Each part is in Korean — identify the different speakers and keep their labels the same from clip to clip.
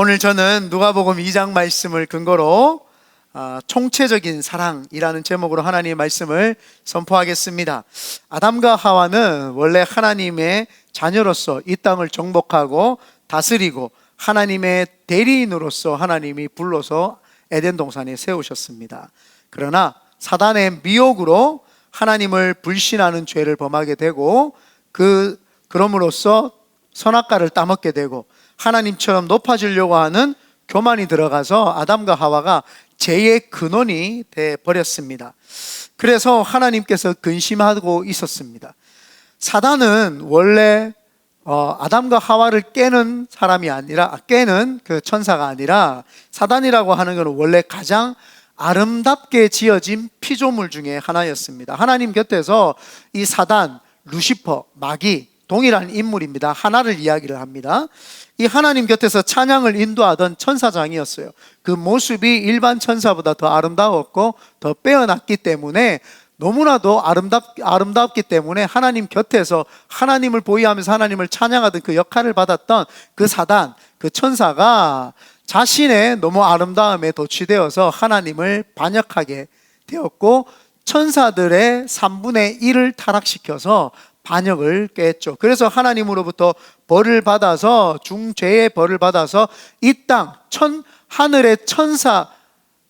Speaker 1: 오늘 저는 누가복음 2장 말씀을 근거로 총체적인 사랑이라는 제목으로 하나님의 말씀을 선포하겠습니다. 아담과 하와는 원래 하나님의 자녀로서 이 땅을 정복하고 다스리고 하나님의 대리인으로서 하나님이 불러서 에덴 동산에 세우셨습니다. 그러나 사단의 미혹으로 하나님을 불신하는 죄를 범하게 되고 그럼으로써 선악과를 따먹게 되고 하나님처럼 높아지려고 하는 교만이 들어가서 아담과 하와가 죄의 근원이 돼 버렸습니다. 그래서 하나님께서 근심하고 있었습니다. 사단은 원래 아담과 하와를 깨는 사람이 아니라 깨는 그 천사가 아니라, 사단이라고 하는 것은 원래 가장 아름답게 지어진 피조물 중에 하나였습니다. 하나님 곁에서 이 사단, 루시퍼, 마귀 동일한 인물입니다. 하나를 이야기를 합니다. 이 하나님 곁에서 찬양을 인도하던 천사장이었어요. 그 모습이 일반 천사보다 더 아름다웠고 더 빼어났기 때문에, 너무나도 아름답기 때문에 하나님 곁에서 하나님을 보위하면서 하나님을 찬양하던 그 역할을 받았던 그 사단, 그 천사가 자신의 너무 아름다움에 도취되어서 하나님을 반역하게 되었고, 천사들의 3분의 1을 타락시켜서 반역을 꾀했죠. 그래서 하나님으로부터 벌을 받아서, 중죄의 벌을 받아서 이 땅, 하늘의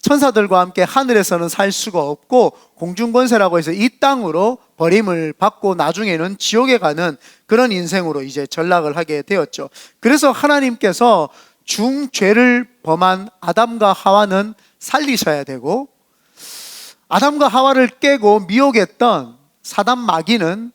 Speaker 1: 천사들과 함께 하늘에서는 살 수가 없고 공중권세라고 해서 이 땅으로 버림을 받고 나중에는 지옥에 가는 그런 인생으로 이제 전락을 하게 되었죠. 그래서 하나님께서 중죄를 범한 아담과 하와는 살리셔야 되고, 아담과 하와를 깨고 미혹했던 사단 마귀는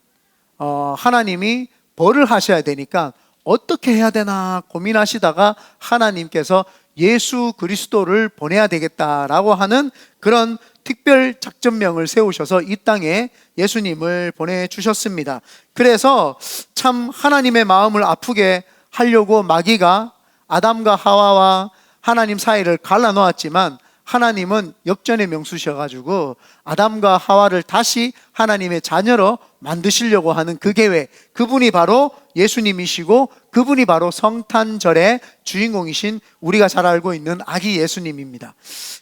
Speaker 1: 하나님이 벌을 하셔야 되니까 어떻게 해야 되나 고민하시다가 하나님께서 예수 그리스도를 보내야 되겠다라고 하는 그런 특별 작전명을 세우셔서 이 땅에 예수님을 보내주셨습니다. 그래서 참 하나님의 마음을 아프게 하려고 마귀가 아담과 하와와 하나님 사이를 갈라놓았지만, 하나님은 역전의 명수셔가지고 아담과 하와를 다시 하나님의 자녀로 만드시려고 하는 그 계획, 그분이 바로 예수님이시고 그분이 바로 성탄절의 주인공이신 우리가 잘 알고 있는 아기 예수님입니다.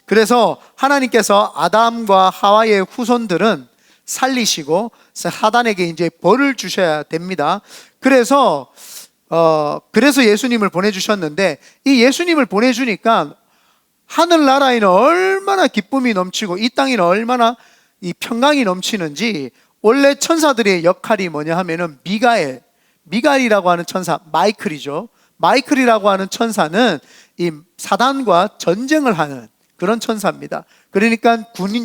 Speaker 1: 그래서 하나님께서 아담과 하와의 후손들은 살리시고 사단에게 이제 벌을 주셔야 됩니다. 그래서 예수님을 보내주셨는데, 이 예수님을 보내주니까 하늘나라에는 얼마나 기쁨이 넘치고 이 땅에는 얼마나 이 평강이 넘치는지, 원래 천사들의 역할이 뭐냐 하면은 미가엘이라고 하는 천사, 마이클이죠. 마이클이라고 하는 천사는 이 사단과 전쟁을 하는 그런 천사입니다. 그러니까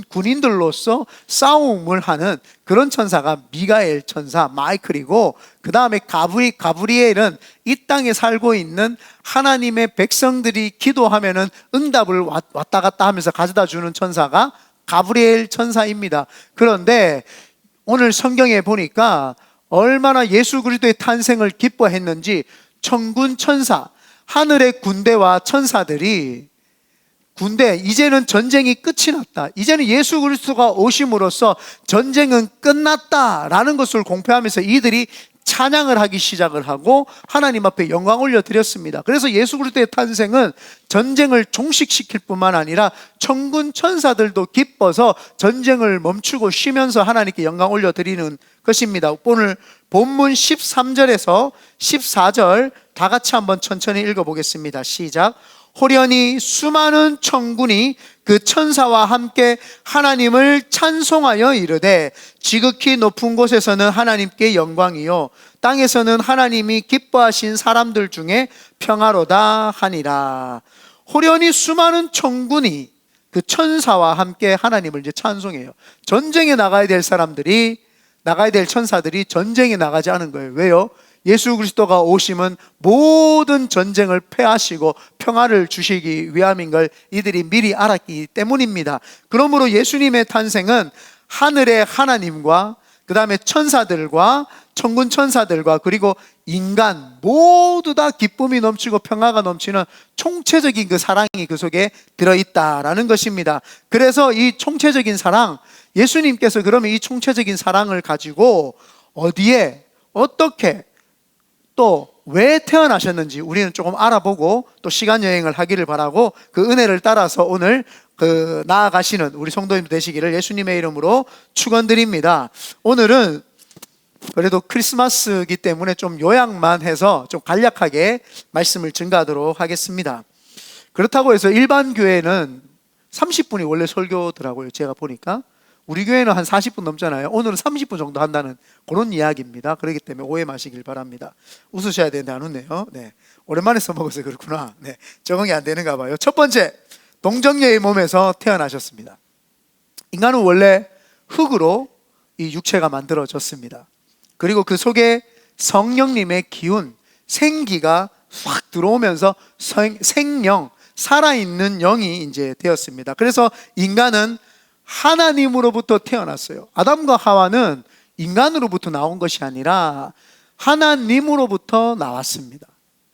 Speaker 1: 군인들로서 싸움을 하는 그런 천사가 미가엘 천사, 마이클이고, 그 다음에 가브리엘은 이 땅에 살고 있는 하나님의 백성들이 기도하면은 응답을 왔다 갔다 하면서 가져다 주는 천사가 가브리엘 천사입니다. 그런데 오늘 성경에 보니까 얼마나 예수 그리스도의 탄생을 기뻐했는지, 천군 천사, 하늘의 군대와 천사들이 이제는 전쟁이 끝이 났다, 이제는 예수 그리스도가 오심으로써 전쟁은 끝났다라는 것을 공표하면서 이들이 찬양을 하기 시작을 하고 하나님 앞에 영광 올려드렸습니다. 그래서 예수 그리스도의 탄생은 전쟁을 종식시킬 뿐만 아니라 천군 천사들도 기뻐서 전쟁을 멈추고 쉬면서 하나님께 영광 올려드리는 것입니다. 오늘 본문 13절에서 14절 다 같이 한번 천천히 읽어보겠습니다. 시작. 호련히 수많은 천군이 그 천사와 함께 하나님을 찬송하여 이르되, 지극히 높은 곳에서는 하나님께 영광이요 땅에서는 하나님이 기뻐하신 사람들 중에 평화로다 하니라. 호련히 수많은 천군이 그 천사와 함께 하나님을 이제 찬송해요. 전쟁에 나가야 될 천사들이 전쟁에 나가지 않은 거예요. 왜요? 예수 그리스도가 오심은 모든 전쟁을 패하시고 평화를 주시기 위함인 걸 이들이 미리 알았기 때문입니다. 그러므로 예수님의 탄생은 하늘의 하나님과 그 다음에 천사들과 천군 천사들과 그리고 인간 모두 다 기쁨이 넘치고 평화가 넘치는 총체적인 그 사랑이 그 속에 들어있다라는 것입니다. 그래서 이 총체적인 사랑, 예수님께서 그러면 이 총체적인 사랑을 가지고 어디에 어떻게 또 왜 태어나셨는지 우리는 조금 알아보고 또 시간 여행을 하기를 바라고 그 은혜를 따라서 오늘 나아가시는 우리 성도님 되시기를 예수님의 이름으로 축원드립니다. 오늘은 그래도 크리스마스이기 때문에 좀 요약만 해서 좀 간략하게 말씀을 증가하도록 하겠습니다. 그렇다고 해서 일반 교회는 30분이 원래 설교더라고요. 제가 보니까 우리 교회는 한 40분 넘잖아요. 오늘은 30분 정도 한다는 그런 이야기입니다. 그렇기 때문에 오해 마시길 바랍니다. 웃으셔야 되는데 안 웃네요. 네, 오랜만에 써먹어서 그렇구나. 네, 적응이 안 되는가 봐요. 첫 번째, 동정녀의 몸에서 태어나셨습니다. 인간은 원래 흙으로 이 육체가 만들어졌습니다. 그리고 그 속에 성령님의 기운, 생기가 확 들어오면서 생명, 살아있는 영이 이제 되었습니다. 그래서 인간은 하나님으로부터 태어났어요. 아담과 하와는 인간으로부터 나온 것이 아니라 하나님으로부터 나왔습니다.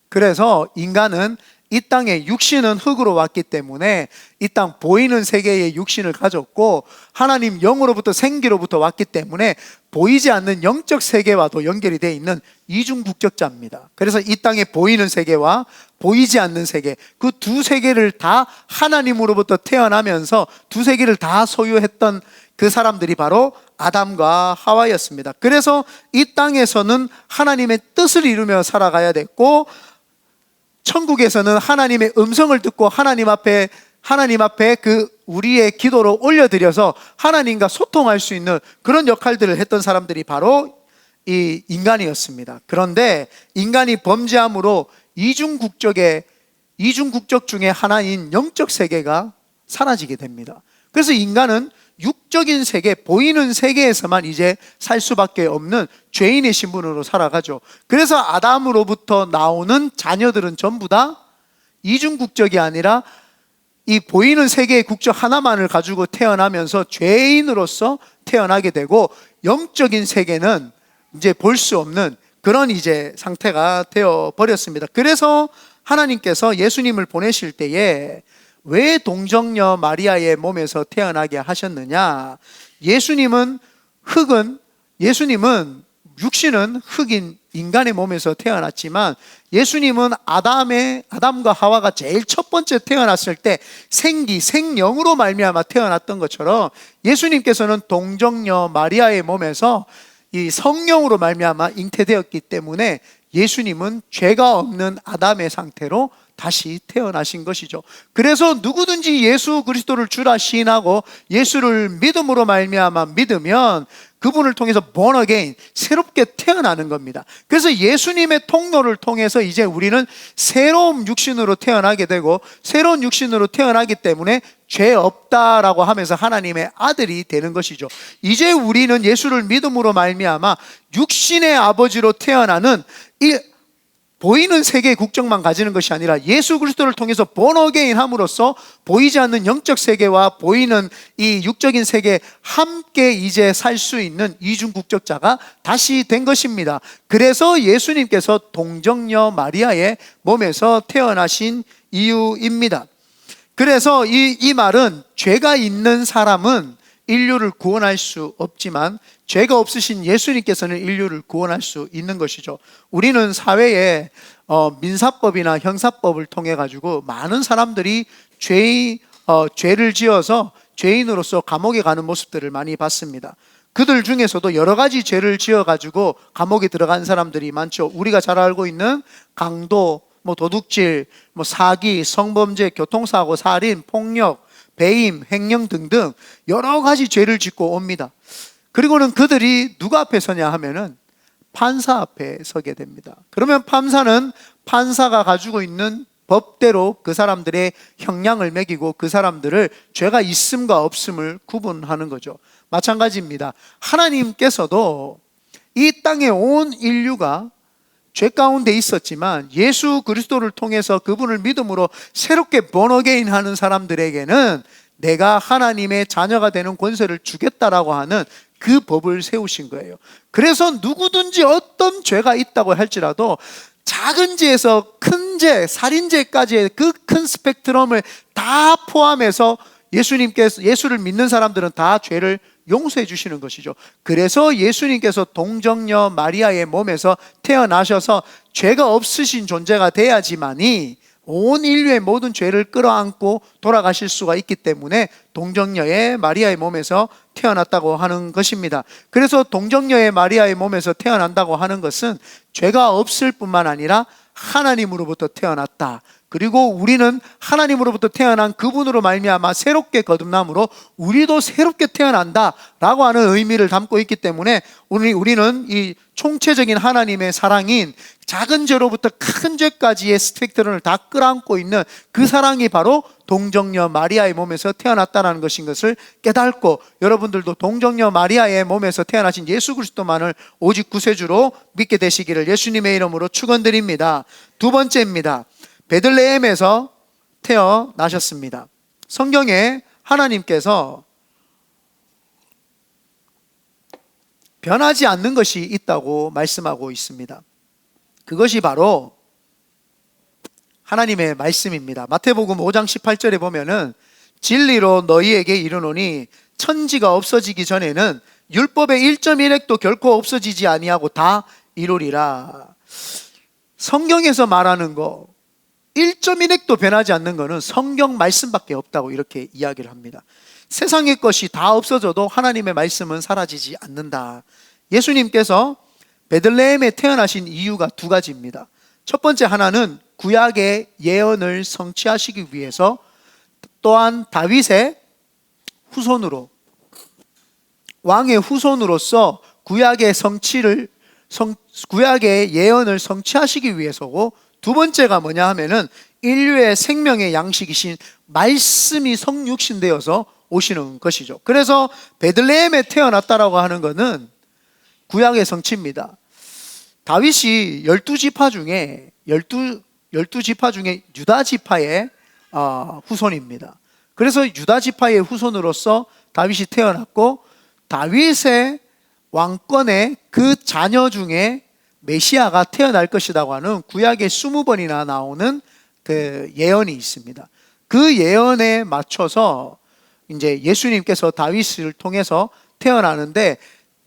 Speaker 1: 그래서 인간은 이 땅에 육신은 흙으로 왔기 때문에 이 땅 보이는 세계의 육신을 가졌고 하나님 영으로부터 생기로부터 왔기 때문에 보이지 않는 영적 세계와도 연결이 되어 있는 이중국적자입니다. 그래서 이 땅에 보이는 세계와 보이지 않는 세계, 그 두 세계를 다 하나님으로부터 태어나면서 두 세계를 다 소유했던 그 사람들이 바로 아담과 하와였습니다. 그래서 이 땅에서는 하나님의 뜻을 이루며 살아가야 됐고 천국에서는 하나님의 음성을 듣고 하나님 앞에 그 우리의 기도로 올려드려서 하나님과 소통할 수 있는 그런 역할들을 했던 사람들이 바로 이 인간이었습니다. 그런데 인간이 범죄함으로 이중국적 중에 하나인 영적 세계가 사라지게 됩니다. 그래서 인간은 육적인 세계, 보이는 세계에서만 이제 살 수밖에 없는 죄인의 신분으로 살아가죠. 그래서 아담으로부터 나오는 자녀들은 전부 다 이중국적이 아니라 이 보이는 세계의 국적 하나만을 가지고 태어나면서 죄인으로서 태어나게 되고 영적인 세계는 이제 볼 수 없는 그런 이제 상태가 되어 버렸습니다. 그래서 하나님께서 예수님을 보내실 때에 왜 동정녀 마리아의 몸에서 태어나게 하셨느냐? 예수님은 육신은 흙인 인간의 몸에서 태어났지만 예수님은 아담과 하와가 제일 첫 번째 태어났을 때 생영으로 말미암아 태어났던 것처럼 예수님께서는 동정녀 마리아의 몸에서 이 성령으로 말미암아 잉태되었기 때문에 예수님은 죄가 없는 아담의 상태로 다시 태어나신 것이죠. 그래서 누구든지 예수 그리스도를 주라 시인하고 예수를 믿음으로 말미암아 믿으면 그분을 통해서 born again, 새롭게 태어나는 겁니다. 그래서 예수님의 통로를 통해서 이제 우리는 새로운 육신으로 태어나게 되고 새로운 육신으로 태어나기 때문에 죄 없다라고 하면서 하나님의 아들이 되는 것이죠. 이제 우리는 예수를 믿음으로 말미암아 육신의 아버지로 태어나는 이 보이는 세계의 국적만 가지는 것이 아니라 예수 그리스도를 통해서 born again 함으로써 보이지 않는 영적 세계와 보이는 이 육적인 세계에 함께 이제 살 수 있는 이중국적자가 다시 된 것입니다. 그래서 예수님께서 동정녀 마리아의 몸에서 태어나신 이유입니다. 그래서 이 말은 죄가 있는 사람은 인류를 구원할 수 없지만 죄가 없으신 예수님께서는 인류를 구원할 수 있는 것이죠. 우리는 사회에 민사법이나 형사법을 통해 가지고 많은 사람들이 죄를 지어서 죄인으로서 감옥에 가는 모습들을 많이 봤습니다. 그들 중에서도 여러 가지 죄를 지어 가지고 감옥에 들어간 사람들이 많죠. 우리가 잘 알고 있는 강도, 도둑질, 사기, 성범죄, 교통사고, 살인, 폭력, 배임, 횡령 등등 여러 가지 죄를 짓고 옵니다. 그리고는 그들이 누구 앞에 서냐 하면은 판사 앞에 서게 됩니다. 그러면 판사는 판사가 가지고 있는 법대로 그 사람들의 형량을 매기고 그 사람들을 죄가 있음과 없음을 구분하는 거죠. 마찬가지입니다. 하나님께서도 이 땅에 온 인류가 죄 가운데 있었지만 예수 그리스도를 통해서 그분을 믿음으로 새롭게 born again 하는 사람들에게는 내가 하나님의 자녀가 되는 권세를 주겠다라고 하는 그 법을 세우신 거예요. 그래서 누구든지 어떤 죄가 있다고 할지라도 작은 죄에서 큰 죄, 살인죄까지의 그 큰 스펙트럼을 다 포함해서 예수를 믿는 사람들은 다 죄를 용서해 주시는 것이죠. 그래서 예수님께서 동정녀 마리아의 몸에서 태어나셔서 죄가 없으신 존재가 돼야지만이 온 인류의 모든 죄를 끌어안고 돌아가실 수가 있기 때문에 동정녀의 마리아의 몸에서 태어났다고 하는 것입니다. 그래서 동정녀의 마리아의 몸에서 태어난다고 하는 것은 죄가 없을 뿐만 아니라 하나님으로부터 태어났다. 그리고 우리는 하나님으로부터 태어난 그분으로 말미암아 새롭게 거듭남으로 우리도 새롭게 태어난다라고 하는 의미를 담고 있기 때문에 우리는 이 총체적인 하나님의 사랑인 작은 죄로부터 큰 죄까지의 스펙트럼을 다 끌어안고 있는 그 사랑이 바로 동정녀 마리아의 몸에서 태어났다는 것인 것을 깨닫고, 여러분들도 동정녀 마리아의 몸에서 태어나신 예수 그리스도만을 오직 구세주로 믿게 되시기를 예수님의 이름으로 축원드립니다. 두 번째입니다. 베들레헴에서 태어나셨습니다. 성경에 하나님께서 변하지 않는 것이 있다고 말씀하고 있습니다. 그것이 바로 하나님의 말씀입니다. 마태복음 5장 18절에 보면은 진리로 너희에게 이르노니 천지가 없어지기 전에는 율법의 1.1획도 결코 없어지지 아니하고 다 이루리라. 성경에서 말하는 거 1.1획도 변하지 않는 것은 성경 말씀밖에 없다고 이렇게 이야기를 합니다. 세상의 것이 다 없어져도 하나님의 말씀은 사라지지 않는다. 예수님께서 베들레헴에 태어나신 이유가 두 가지입니다. 첫 번째 하나는 구약의 예언을 성취하시기 위해서, 또한 다윗의 후손으로, 왕의 후손으로서 구약의 예언을 성취하시기 위해서고, 두 번째가 뭐냐 하면은 인류의 생명의 양식이신 말씀이 성육신 되어서 오시는 것이죠. 그래서 베들레헴에 태어났다라고 하는 것은 구약의 성취입니다. 다윗이 12지파 중에 유다 지파의 후손입니다. 그래서 유다 지파의 후손으로서 다윗이 태어났고, 다윗의 왕권의 그 자녀 중에 메시아가 태어날 것이라고 하는 구약에 20번이나 나오는 그 예언이 있습니다. 그 예언에 맞춰서 이제 예수님께서 다윗을 통해서 태어나는데,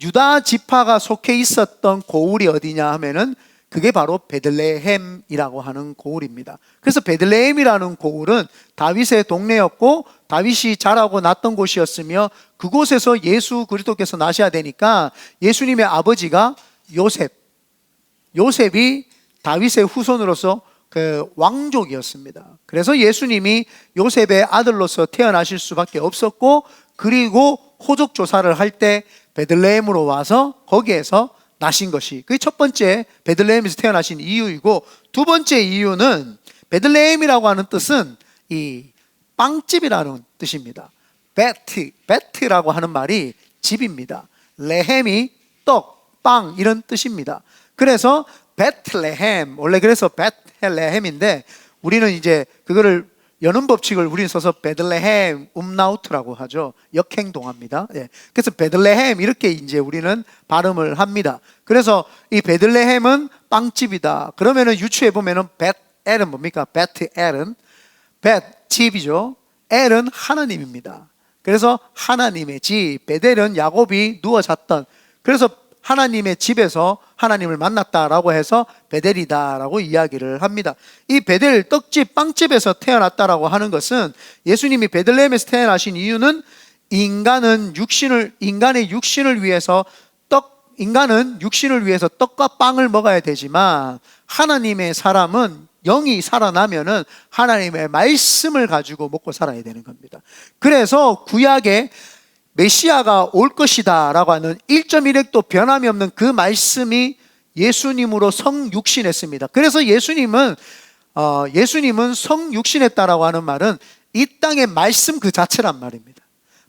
Speaker 1: 유다 지파가 속해 있었던 고을이 어디냐 하면은 그게 바로 베들레헴이라고 하는 고을입니다. 그래서 베들레헴이라는 고을은 다윗의 동네였고 다윗이 자라고 났던 곳이었으며, 그곳에서 예수 그리스도께서 나셔야 되니까 예수님의 아버지가 요셉이 다윗의 후손으로서 그 왕족이었습니다. 그래서 예수님이 요셉의 아들로서 태어나실 수밖에 없었고, 그리고 호적 조사를 할 때 베들레헴으로 와서 거기에서 나신 것이, 그게 첫 번째 베들레헴에서 태어나신 이유이고, 두 번째 이유는 베들레헴이라고 하는 뜻은 이 빵집이라는 뜻입니다. 베트라고 하는 말이 집입니다. 레헴이 떡, 빵 이런 뜻입니다. 그래서 베틀레헴, 원래 그래서 베틀레헴인데 우리는 이제 그거를 여는 법칙을 우리는 써서 베들레헴 음나우트라고 하죠. 역행동합니다. 예. 그래서 베들레헴 이렇게 이제 우리는 발음을 합니다. 그래서 이 베들레헴은 빵집이다. 그러면은 유추해 보면은 벳엘은 뭡니까? 베트엘은 집이죠. 엘은 하나님입니다. 그래서 하나님의 집, 베델은 야곱이 누워 잤던, 그래서 하나님의 집에서 하나님을 만났다라고 해서 베델이다라고 이야기를 합니다. 이 베델, 떡집, 빵집에서 태어났다라고 하는 것은, 예수님이 베들레헴에서 태어나신 이유는 인간의 육신을 위해서 인간은 육신을 위해서 떡과 빵을 먹어야 되지만, 하나님의 사람은 영이 살아나면은 하나님의 말씀을 가지고 먹고 살아야 되는 겁니다. 그래서 구약에 메시아가 올 것이다 라고 하는 1.1획도 변함이 없는 그 말씀이 예수님으로 성육신했습니다. 그래서 예수님은 성육신했다라고 하는 말은 이 땅의 말씀 그 자체란 말입니다.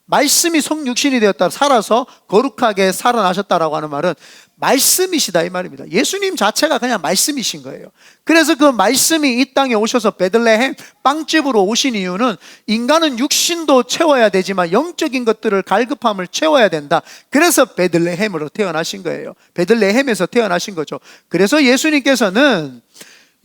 Speaker 1: 말씀이 성육신이 되었다, 살아서 거룩하게 살아나셨다라고 하는 말은 말씀이시다 이 말입니다. 예수님 자체가 그냥 말씀이신 거예요. 그래서 그 말씀이 이 땅에 오셔서 베들레헴 빵집으로 오신 이유는, 인간은 육신도 채워야 되지만 영적인 것들을 갈급함을 채워야 된다. 그래서 베들레헴으로 태어나신 거예요. 베들레헴에서 태어나신 거죠. 그래서 예수님께서는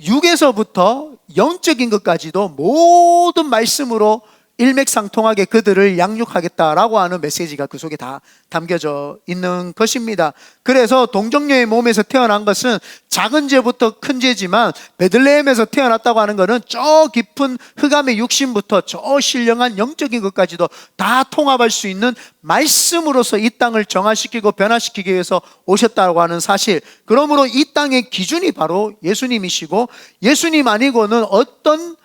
Speaker 1: 육에서부터 영적인 것까지도 모든 말씀으로 일맥상통하게 그들을 양육하겠다라고 하는 메시지가 그 속에 다 담겨져 있는 것입니다. 그래서 동정녀의 몸에서 태어난 것은 작은 죄부터 큰 죄지만 베들레헴에서 태어났다고 하는 것은 저 깊은 흑암의 육신부터 저 신령한 영적인 것까지도 다 통합할 수 있는 말씀으로서 이 땅을 정화시키고 변화시키기 위해서 오셨다고 하는 사실. 그러므로 이 땅의 기준이 바로 예수님이시고, 예수님 아니고는 어떤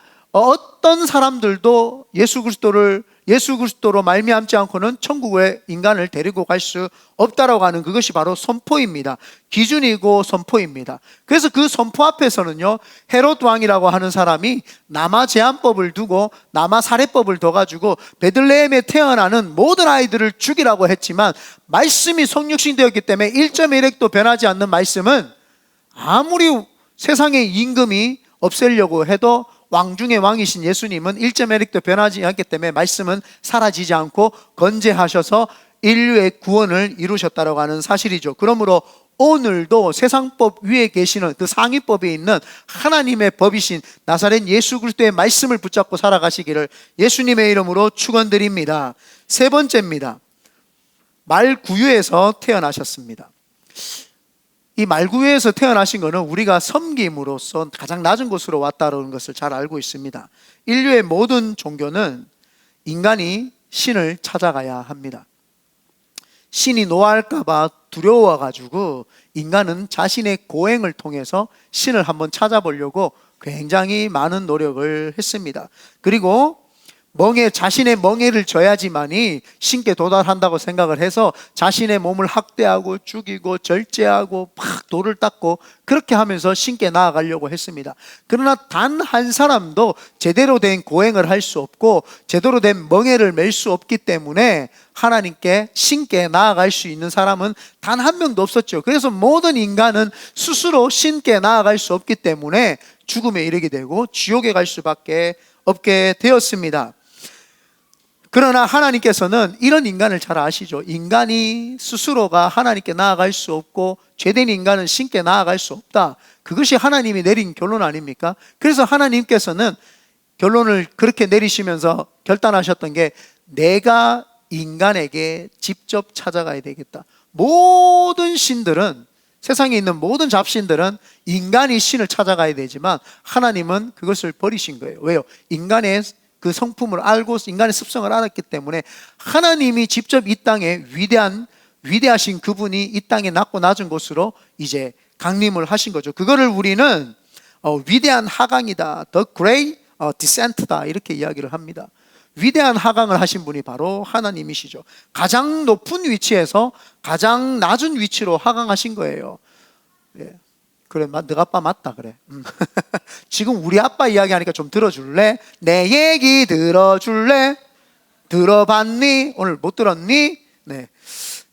Speaker 1: 사람들도 예수 그리스도로 말미암지 않고는 천국에 인간을 데리고 갈 수 없다라고 하는 그것이 바로 선포입니다. 기준이고 선포입니다. 그래서 그 선포 앞에서는요, 헤롯 왕이라고 하는 사람이 남아 제한법을 두고 남아 살해법을 둬가지고 베들레헴에 태어나는 모든 아이들을 죽이라고 했지만, 말씀이 성육신되었기 때문에 1.1핵도 변하지 않는 말씀은 아무리 세상의 임금이 없애려고 해도 왕 중의 왕이신 예수님은 1.1핵도 변하지 않기 때문에 말씀은 사라지지 않고 건재하셔서 인류의 구원을 이루셨다고 하는 사실이죠. 그러므로 오늘도 세상법 위에 계시는 그 상위법에 있는 하나님의 법이신 나사렛 예수 그리스도의 말씀을 붙잡고 살아가시기를 예수님의 이름으로 축원드립니다. 세 번째입니다. 말구유에서 태어나셨습니다. 이 말구유에서 태어나신 것은 우리가 섬김으로써 가장 낮은 곳으로 왔다는 것을 잘 알고 있습니다. 인류의 모든 종교는 인간이 신을 찾아가야 합니다. 신이 노할까 봐 두려워가지고 인간은 자신의 고행을 통해서 신을 한번 찾아보려고 굉장히 많은 노력을 했습니다. 그리고 자신의 멍에를 져야지만이 신께 도달한다고 생각을 해서 자신의 몸을 학대하고 죽이고 절제하고 막 돌을 닦고 그렇게 하면서 신께 나아가려고 했습니다. 그러나 단 한 사람도 제대로 된 고행을 할 수 없고 제대로 된 멍에를 맬 수 없기 때문에 하나님께 신께 나아갈 수 있는 사람은 단 한 명도 없었죠. 그래서 모든 인간은 스스로 신께 나아갈 수 없기 때문에 죽음에 이르게 되고 지옥에 갈 수밖에 없게 되었습니다. 그러나 하나님께서는 이런 인간을 잘 아시죠. 인간이 스스로가 하나님께 나아갈 수 없고 죄된 인간은 신께 나아갈 수 없다. 그것이 하나님이 내린 결론 아닙니까? 그래서 하나님께서는 결론을 그렇게 내리시면서 결단하셨던 게, 내가 인간에게 직접 찾아가야 되겠다. 모든 신들은, 세상에 있는 모든 잡신들은 인간이 신을 찾아가야 되지만 하나님은 그것을 버리신 거예요. 왜요? 인간의 그 성품을 알고 인간의 습성을 알았기 때문에 하나님이 직접 이 땅에 위대하신 그분이 이 땅에 낮고 낮은 곳으로 이제 강림을 하신 거죠. 그거를 우리는 위대한 하강이다, The Great Descent다 이렇게 이야기를 합니다. 위대한 하강을 하신 분이 바로 하나님이시죠. 가장 높은 위치에서 가장 낮은 위치로 하강하신 거예요. 예. 그래, 너가 아빠 맞다 그래. 지금 우리 아빠 이야기하니까 좀 들어줄래? 내 얘기 들어줄래? 들어봤니? 오늘 못 들었니? 네.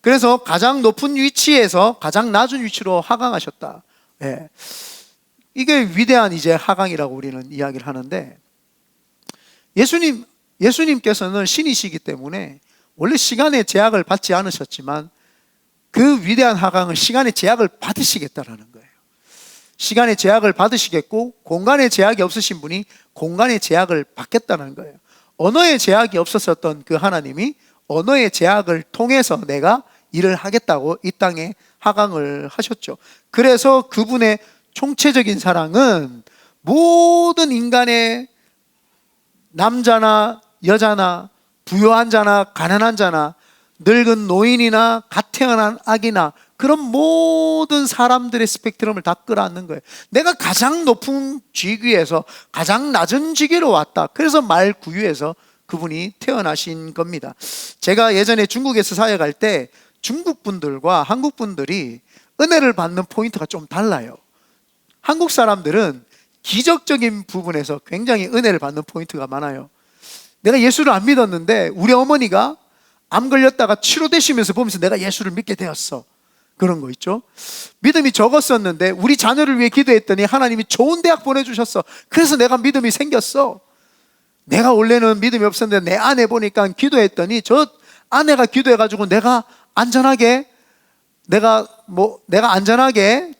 Speaker 1: 그래서 가장 높은 위치에서 가장 낮은 위치로 하강하셨다. 네. 이게 위대한 이제 하강이라고 우리는 이야기를 하는데, 예수님께서는 신이시기 때문에 원래 시간의 제약을 받지 않으셨지만 그 위대한 하강은 시간의 제약을 받으시겠다라는 거예요. 시간의 제약을 받으시겠고 공간의 제약이 없으신 분이 공간의 제약을 받겠다는 거예요. 언어의 제약이 없었던 그 하나님이 언어의 제약을 통해서 내가 일을 하겠다고 이 땅에 하강을 하셨죠. 그래서 그분의 총체적인 사랑은 모든 인간의 남자나 여자나 부유한 자나 가난한 자나 늙은 노인이나 갓 태어난 아기나 그런 모든 사람들의 스펙트럼을 다 끌어안는 거예요. 내가 가장 높은 직위에서 가장 낮은 직위로 왔다. 그래서 말구유에서 그분이 태어나신 겁니다. 제가 예전에 중국에서 사역할 때 중국 분들과 한국 분들이 은혜를 받는 포인트가 좀 달라요. 한국 사람들은 기적적인 부분에서 굉장히 은혜를 받는 포인트가 많아요. 내가 예수를 안 믿었는데 우리 어머니가 암 걸렸다가 치료되시면서 보면서 내가 예수를 믿게 되었어. 그런 거 있죠. 믿음이 적었었는데 우리 자녀를 위해 기도했더니 하나님이 좋은 대학 보내주셨어. 그래서 내가 믿음이 생겼어. 내가 원래는 믿음이 없었는데 내 아내 보니까 기도했더니 저 아내가 기도해가지고 내가 안전하게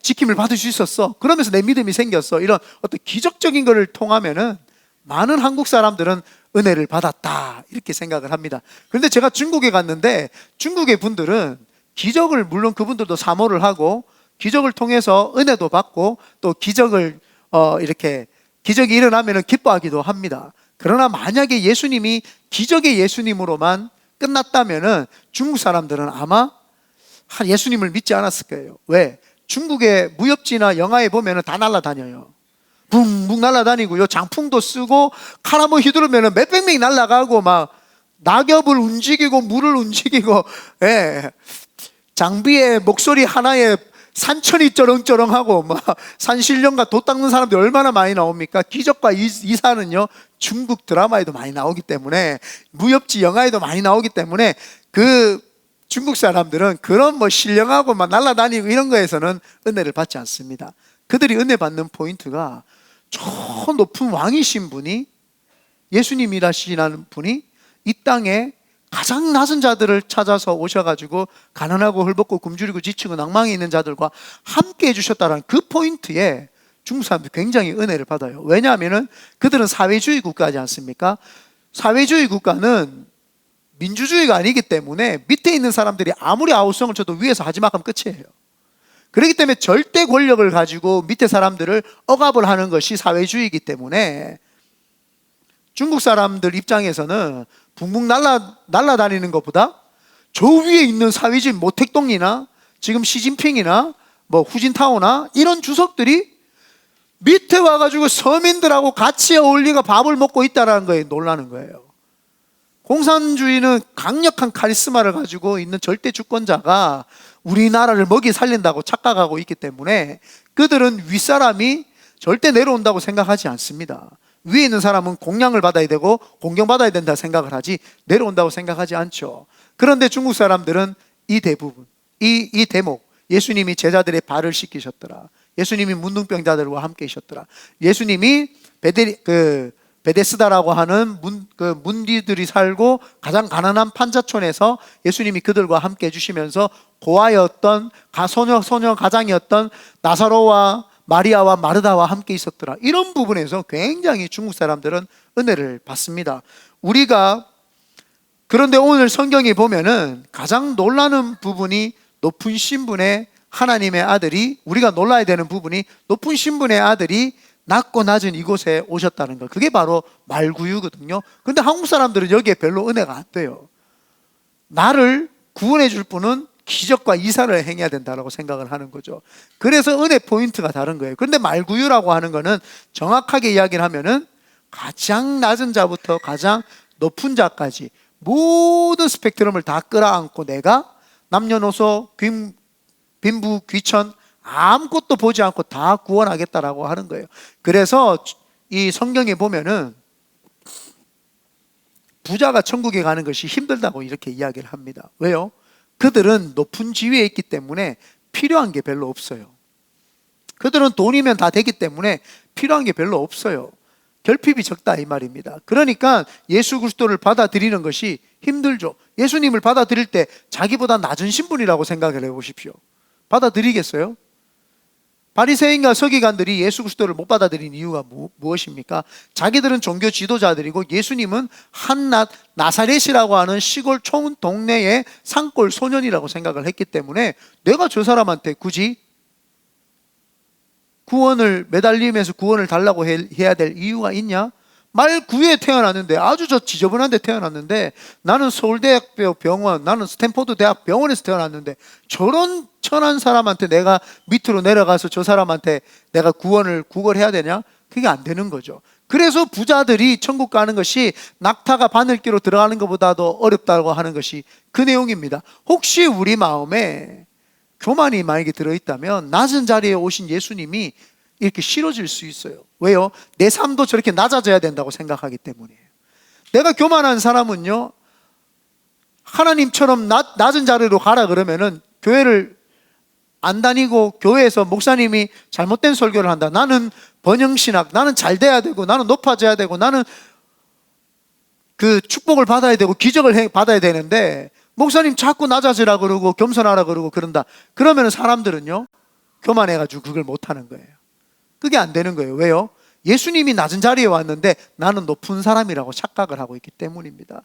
Speaker 1: 지킴을 받을 수 있었어. 그러면서 내 믿음이 생겼어. 이런 어떤 기적적인 것을 통하면은 많은 한국 사람들은 은혜를 받았다 이렇게 생각을 합니다. 그런데 제가 중국에 갔는데 중국의 분들은 기적을, 물론 그분들도 사모를 하고 기적을 통해서 은혜도 받고 또 기적을 이렇게 기적이 일어나면 기뻐하기도 합니다. 그러나 만약에 예수님이 기적의 예수님으로만 끝났다면 중국 사람들은 아마 예수님을 믿지 않았을 거예요. 왜? 중국의 무협지나 영화에 보면 다 날아다녀요. 붕붕 날아다니고요, 장풍도 쓰고 칼 한번 휘두르면 몇백 명이 날아가고 막 낙엽을 움직이고 물을 움직이고, 예. 장비의 목소리 하나에 산천이 쩌렁쩌렁하고 막 산신령과 돛 닦는 사람들이 얼마나 많이 나옵니까? 기적과 이사는요 중국 드라마에도 많이 나오기 때문에, 무협지 영화에도 많이 나오기 때문에 그 중국 사람들은 그런 뭐 신령하고 막 날아다니고 이런 거에서는 은혜를 받지 않습니다. 그들이 은혜 받는 포인트가 저 높은 왕이신 분이, 예수님이라시는 분이 이 땅에 가장 낮은 자들을 찾아서 오셔가지고 가난하고 헐벗고 굶주리고 지치고 낭망이 있는 자들과 함께 해주셨다는 그 포인트에 중국 사람들이 굉장히 은혜를 받아요. 왜냐하면 그들은 사회주의 국가지 않습니까? 사회주의 국가는 민주주의가 아니기 때문에 밑에 있는 사람들이 아무리 아우성을 쳐도 위에서 하지 마 하면 끝이에요. 그렇기 때문에 절대 권력을 가지고 밑에 사람들을 억압을 하는 것이 사회주의이기 때문에 중국 사람들 입장에서는 붕붕 날아다니는 것보다 저 위에 있는 사회주의 모택동이나 지금 시진핑이나 뭐 후진타오나 이런 주석들이 밑에 와가지고 서민들하고 같이 어울리고 밥을 먹고 있다는 거에 놀라는 거예요. 공산주의는 강력한 카리스마를 가지고 있는 절대 주권자가 우리나라를 먹이 살린다고 착각하고 있기 때문에 그들은 윗사람이 절대 내려온다고 생각하지 않습니다. 위에 있는 사람은 공양을 받아야 되고 공경받아야 된다 생각을 하지 내려온다고 생각하지 않죠. 그런데 중국 사람들은 이 대부분, 이 대목, 예수님이 제자들의 발을 씻기셨더라, 예수님이 문둥병자들과 함께 계셨더라, 예수님이 베데스다라고 하는 문디들이 살고 가장 가난한 판자촌에서 예수님이 그들과 함께 해주시면서 고아였던 소녀 가장이었던 나사로와 마리아와 마르다와 함께 있었더라. 이런 부분에서 굉장히 중국 사람들은 은혜를 받습니다. 그런데 오늘 성경에 보면은 가장 놀라는 부분이 높은 신분의 하나님의 아들이, 우리가 놀라야 되는 부분이 높은 신분의 아들이 낮고 낮은 이곳에 오셨다는 것, 그게 바로 말구유거든요. 근데 한국 사람들은 여기에 별로 은혜가 안 돼요. 나를 구원해 줄 분은 기적과 이사를 행해야 된다고 생각을 하는 거죠. 그래서 은혜 포인트가 다른 거예요. 그런데 말구유라고 하는 거는 정확하게 이야기를 하면은 가장 낮은 자부터 가장 높은 자까지 모든 스펙트럼을 다 끌어안고 내가 남녀노소 빈부 귀천 아무것도 보지 않고 다 구원하겠다라고 하는 거예요. 그래서 이 성경에 보면은 부자가 천국에 가는 것이 힘들다고 이렇게 이야기를 합니다. 왜요? 그들은 높은 지위에 있기 때문에 필요한 게 별로 없어요. 그들은 돈이면 다 되기 때문에 필요한 게 별로 없어요. 결핍이 적다 이 말입니다. 그러니까 예수 그리스도를 받아들이는 것이 힘들죠. 예수님을 받아들일 때 자기보다 낮은 신분이라고 생각을 해보십시오. 받아들이겠어요? 바리새인과 서기관들이 예수 그리스도를 못 받아들인 이유가 무엇입니까? 자기들은 종교 지도자들이고 예수님은 한낱 나사렛이라고 하는 시골 촌 동네의 산골 소년이라고 생각을 했기 때문에 내가 저 사람한테 굳이 구원을 매달리면서 구원을 달라고 해야 될 이유가 있냐? 말구에 태어났는데, 아주 저 지저분한 데 태어났는데, 나는 서울대학 병원, 나는 스탠포드 대학 병원에서 태어났는데 저런 천한 사람한테 내가 밑으로 내려가서 저 사람한테 내가 구원을 구걸해야 되냐? 그게 안 되는 거죠. 그래서 부자들이 천국 가는 것이 낙타가 바늘기로 들어가는 것보다도 어렵다고 하는 것이 그 내용입니다. 혹시 우리 마음에 교만이 만약에 들어있다면 낮은 자리에 오신 예수님이 이렇게 싫어질 수 있어요. 왜요? 내 삶도 저렇게 낮아져야 된다고 생각하기 때문이에요. 내가 교만한 사람은요, 하나님처럼 낮은 자리로 가라 그러면은 교회를 안 다니고 교회에서 목사님이 잘못된 설교를 한다, 나는 번영신학, 나는 잘 돼야 되고 나는 높아져야 되고 나는 그 축복을 받아야 되고 기적을 받아야 되는데 목사님 자꾸 낮아지라 그러고 겸손하라 그러고 그런다, 그러면 사람들은요 교만해가지고 그걸 못하는 거예요. 그게 안 되는 거예요. 왜요? 예수님이 낮은 자리에 왔는데 나는 높은 사람이라고 착각을 하고 있기 때문입니다.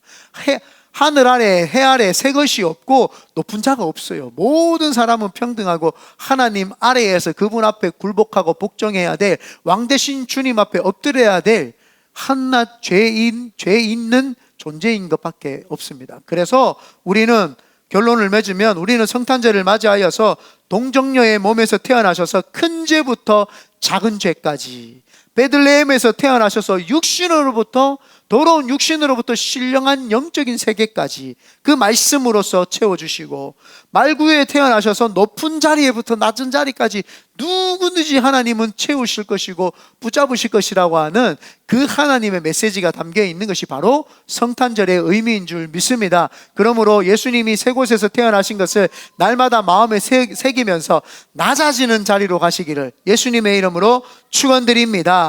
Speaker 1: 하늘 아래 해 아래 새 것이 없고 높은 자가 없어요. 모든 사람은 평등하고 하나님 아래에서 그분 앞에 굴복하고 복종해야 될, 왕 대신 주님 앞에 엎드려야 될 한낱 죄 있는 존재인 것밖에 없습니다. 그래서 우리는 결론을 맺으면, 우리는 성탄절을 맞이하여서 동정녀의 몸에서 태어나셔서 큰 죄부터 작은 죄까지, 베들레헴에서 태어나셔서 더러운 육신으로부터 신령한 영적인 세계까지 그 말씀으로서 채워주시고, 말구에 태어나셔서 높은 자리에부터 낮은 자리까지 누구든지 하나님은 채우실 것이고 붙잡으실 것이라고 하는 그 하나님의 메시지가 담겨 있는 것이 바로 성탄절의 의미인 줄 믿습니다. 그러므로 예수님이 세 곳에서 태어나신 것을 날마다 마음에 새기면서 낮아지는 자리로 가시기를 예수님의 이름으로 축원드립니다.